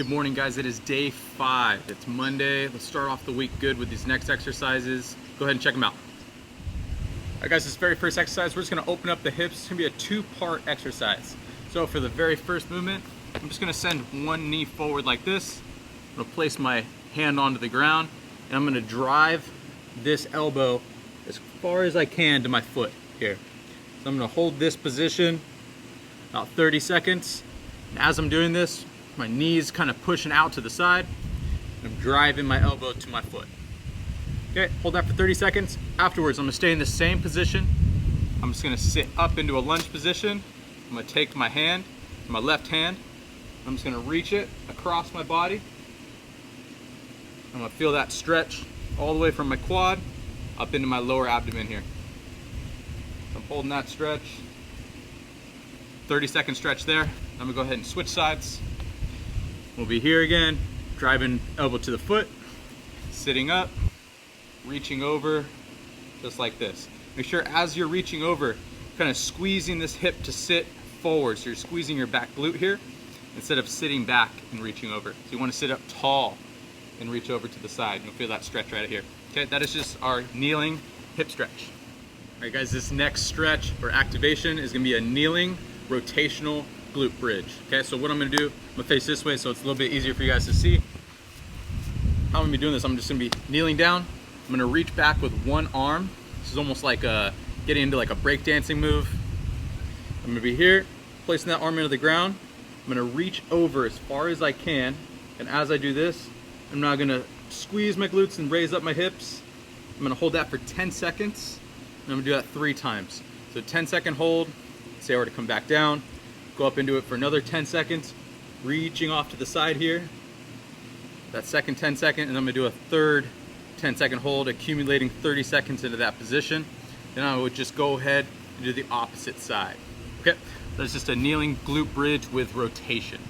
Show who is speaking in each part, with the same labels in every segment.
Speaker 1: Good morning, guys. It is day 5. It's Monday. Let's start off the week good with these next exercises. Go ahead and check them out. All right, guys, this very first exercise, we're just going to open up the hips. It's going to be a 2-part exercise. So for the very first movement, I'm just going to send one knee forward like this. I'm going to place my hand onto the ground, and I'm going to drive this elbow as far as I can to my foot here. So I'm going to hold this position about 30 seconds. And as I'm doing this, my knees kind of pushing out to the side, and I'm driving my elbow to my foot. Okay, hold that for 30 seconds. Afterwards, I'm gonna stay in the same position. I'm just gonna sit up into a lunge position. I'm gonna take my hand, my left hand, I'm just gonna reach it across my body. I'm gonna feel that stretch all the way from my quad up into my lower abdomen here. I'm holding that stretch. 30-second stretch there. I'm gonna go ahead and switch sides. We'll be here again, driving elbow to the foot, sitting up, reaching over, just like this. Make sure as you're reaching over, kind of squeezing this hip to sit forward. So you're squeezing your back glute here instead of sitting back and reaching over. So you want to sit up tall and reach over to the side. You'll feel that stretch right here. Okay, that is just our kneeling hip stretch. All right, guys, this next stretch or activation is going to be a kneeling rotational glute bridge. Okay, so what I'm going to do, I'm going to face this way so it's a little bit easier for you guys to see. How I'm going to be doing this, I'm just going to be kneeling down. I'm going to reach back with one arm. This is almost like getting into like a breakdancing move. I'm going to be here, placing that arm into the ground. I'm going to reach over as far as I can. And as I do this, I'm now going to squeeze my glutes and raise up my hips. I'm going to hold that for 10 seconds. And I'm going to do that 3 times. So 10-second hold, say I were to come back down, go up into it for another 10 seconds, reaching off to the side here. That second 10-second, and I'm going to do a third 10-second hold, accumulating 30 seconds into that position. Then I would just go ahead and do the opposite side. Okay, that's just a kneeling glute bridge with rotation.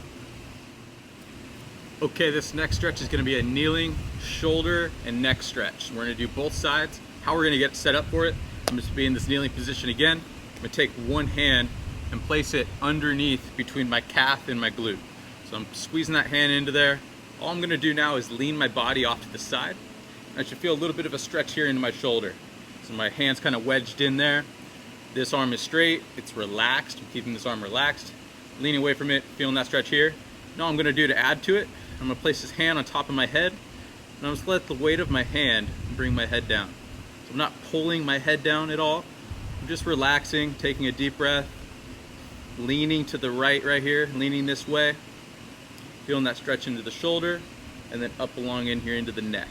Speaker 1: Okay, this next stretch is going to be a kneeling shoulder and neck stretch. We're going to do both sides. How we're going to get set up for it, I'm just be in this kneeling position again. I'm going to take one hand and place it underneath between my calf and my glute. So I'm squeezing that hand into there. All I'm going to do now is lean my body off to the side. I should feel a little bit of a stretch here into my shoulder. So my hand's kind of wedged in there. This arm is straight, it's relaxed. I'm keeping this arm relaxed. Leaning away from it, feeling that stretch here. Now I'm going to do to add to it, I'm going to place this hand on top of my head, and I'm just let the weight of my hand bring my head down. So I'm not pulling my head down at all. I'm just relaxing, taking a deep breath, leaning to the right here, leaning this way, feeling that stretch into the shoulder, and then up along in here into the neck.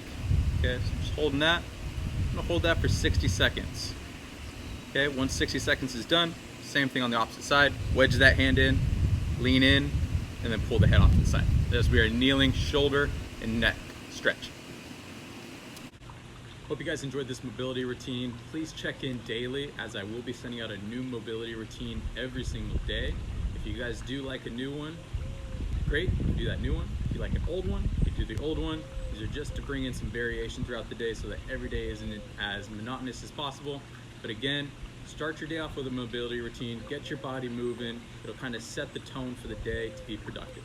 Speaker 1: Okay, so just holding that. I'm gonna hold that for 60 seconds. Okay, once 60 seconds is done, same thing on the opposite side. Wedge that hand in, lean in, and then pull the head off to the side. As we are kneeling shoulder and neck stretch. Hope you guys enjoyed this mobility routine. Please check in daily, as I will be sending out a new mobility routine every single day. If you guys do like a new one, great, you can do that new one. If you like an old one, you can do the old one. These are just to bring in some variation throughout the day so that every day isn't as monotonous as possible. But again, start your day off with a mobility routine, get your body moving. It'll kind of set the tone for the day to be productive.